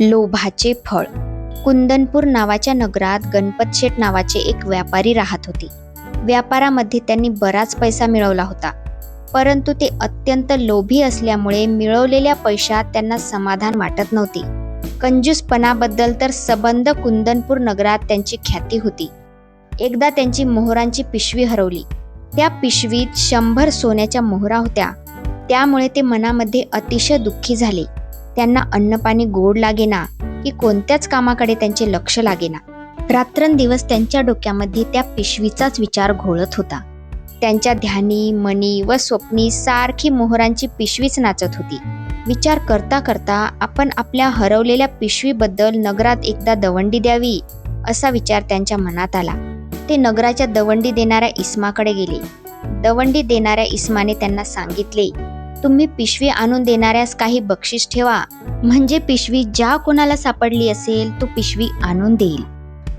लोभाचे फळ. कुंदनपूर नावाच्या नगरात गणपत शेठ नावाचे एक व्यापारी राहत होते. व्यापारामध्ये त्यांनी बराच पैसा मिळवला होता, परंतु ते अत्यंत लोभी असल्यामुळे मिळवलेल्या पैशात त्यांना समाधान वाटत नव्हते. कंजूसपणाबद्दल तर सबंध कुंदनपूर नगरात त्यांची ख्याती होती. एकदा त्यांची मोहरांची पिशवी हरवली. त्या पिशवीत 100 सोन्याच्या मोहरा होत्या. त्यामुळे ते मनामध्ये अतिशय दुःखी झाले. त्यांना अन्नपाणी गोड लागेना की कोणत्याच कामाकडे त्यांचे लक्ष लागेना. रात्रंदिवस त्यांच्या डोक्यामध्ये त्या पिशवीचाच विचार घोळत होता. त्यांच्या ध्यानी, मनी व स्वप्नी सारखी मोहरांची पिशवीच नाचत होती. विचार करता करता आपण आपल्या हरवलेल्या पिशवीबद्दल नगरात एकदा दवंडी द्यावी असा विचार त्यांच्या मनात आला. ते नगराच्या दवंडी देणाऱ्या इस्माकडे गेले. दवंडी देणाऱ्या इस्माने त्यांना सांगितले, तुम्ही पिशवी आणून देणाऱ्यास काही बक्षीस ठेवा, म्हणजे पिशवी ज्या कोणाला सापडली असेल तो पिशवी आणून देईल.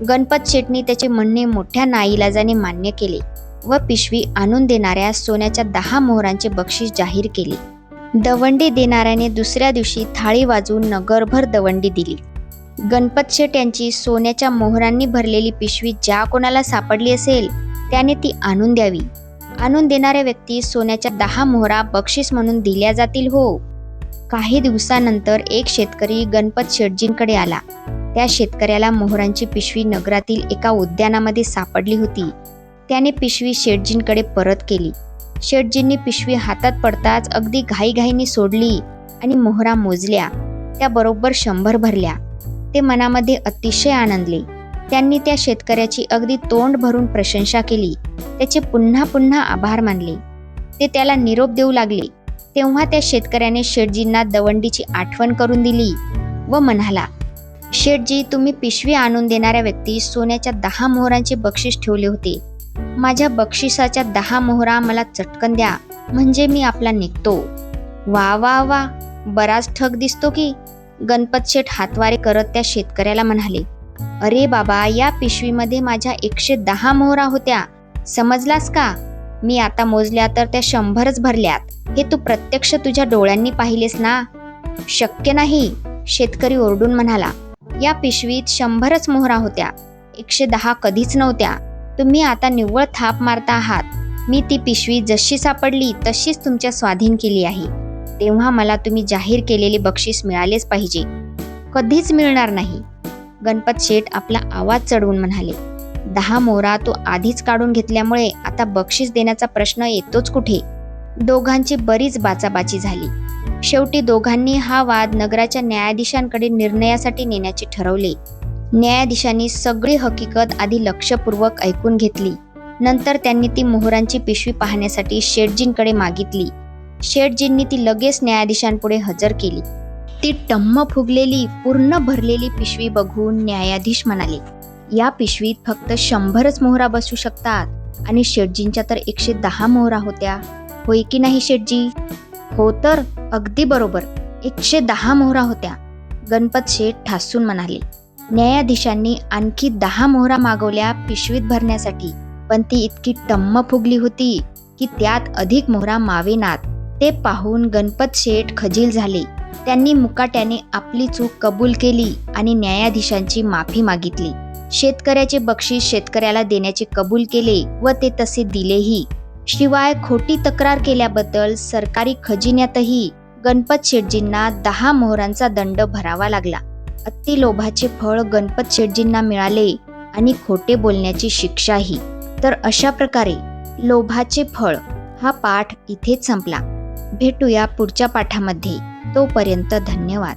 गणपत शेठनी त्याचे म्हणणे मोठ्या नाईलाजाने मान्य केले व पिशवी आणून देणाऱ्यास सोन्याच्या 10 मोहरांचे बक्षीस जाहीर केले. दवंडी देणाऱ्याने दुसऱ्या दिवशी थाळी वाजवून नगरभर दवंडी दिली. गणपत शेठ यांची सोन्याच्या मोहरांनी भरलेली पिशवी ज्या कोणाला सापडली असेल त्याने ती आणून द्यावी. आणून देणाऱ्या व्यक्ती सोन्याच्या 10 मोहरा बक्षीस म्हणून दिल्या जातील हो. काही दिवसानंतर एक शेतकरी गणपत शेठजींकडे आला. त्या शेतकऱ्याला मोहरांची पिशवी नगरातील एका उद्यानामध्ये सापडली होती. त्याने पिशवी शेठजींकडे परत केली. शेठजींनी पिशवी हातात पडताच अगदी घाईघाईने सोडली आणि मोहरा मोजल्या. त्या बरोबर 100 भरल्या. ते मनामध्ये अतिशय आनंदले. त्यांनी त्या शेतकऱ्याची अगदी तोंड भरून प्रशंसा केली. त्याचे पुन्हा पुन्हा आभार मानले. ते त्याला निरोप देऊ लागले. तेव्हा त्या शेतकऱ्याने शेठजींना दवंडीची आठवण करून दिली व म्हणाला, शेठजी, तुम्ही पिशवी आणून देणाऱ्या व्यक्ती सोन्याच्या 10 मोहरांचे बक्षीस ठेवले होते. माझ्या बक्षिसाच्या 10 मोहरा मला चटकन द्या, म्हणजे मी आपला निघतो. वा वा वा, बराच ठग दिसतो की. गणपत शेठ हातवारे करत त्या शेतकऱ्याला म्हणाले, अरे बाबा, या पिशवीमध्ये माझ्या 110 मोहरा होत्या, समजलास का? मी आता मोजल्या तर त्या 100च भरल्यात. हे तू प्रत्यक्ष तुझ्या डोळ्यांनी पाहिलेस ना? शक्य नाही, शेतकरी ओरडून म्हणाला. या पिशवीत 100च मोहरा होत्या, 110 कधीच नव्हत्या. तुम्ही आता निव्वळ थाप मारता आहात. मी ती पिशवी जशी सापडली तशीच तुमच्या स्वाधीन केली आहे. तेव्हा मला तुम्ही जाहीर केलेले बक्षीस मिळालेच पाहिजे. कधीच मिळणार नाही. गणपत शेठ आपला आवाज चढवून म्हणाले, 10 मोहरा तो आधीच काढून घेतल्यामुळे आता बक्षीस देण्याचा प्रश्न येतोच कुठे. दोघांची बरीच बाचाबाची झाली. शेवटी दोघांनी हा वाद नगराच्या न्यायाधीशांकडे निर्णयासाठी नेण्याचे ठरवले. न्यायाधीशांनी सगळी हकीकत आधी लक्षपूर्वक ऐकून घेतली. नंतर त्यांनी ती मोहरांची पिशवी पाहण्यासाठी शेठजींकडे मागितली. शेठजींनी ती लगेच न्यायाधीशांपुढे हजर केली. ती टम्म फुगलेली, पूर्ण भरलेली पिशवी बघून न्यायाधीश म्हणाले, या पिशवीत फक्त 100च मोहरा बसू शकतात आणि शेठजींच्या तर 110 मोहरा होत्या. होय की नाही शेठजी? हो तर, अगदी बरोबर, 110 मोहरा होत्या. गणपत शेठ ठासून म्हणाले. न्यायाधीशांनी आणखी 10 मोहरा मागवल्या पिशवीत भरण्यासाठी, पण ती इतकी टम्म फुगली होती की त्यात अधिक मोहरा मावेनात. ते पाहून गणपत शेठ खजील झाले. त्यांनी मुकाट्याने आपली चूक कबूल केली आणि न्यायाधीशांची माफी मागितली. शेतकऱ्याचे बक्षीस शेतकऱ्याला देण्याचे कबूल केले व ते तसे दिलेही. शिवाय खोटी तक्रार केल्याबद्दल सरकारी खजिन्यातही गणपत शेठजींना 10 मोहरांचा दंड भरावा लागला. अति लोभाचे फळ गणपत शेठजींना मिळाले आणि खोटे बोलण्याची शिक्षाही. तर अशा प्रकारे लोभाचे फळ हा पाठ इथेच संपला. भेटूया पुढच्या पाठामध्ये. तोपर्यंत धन्यवाद.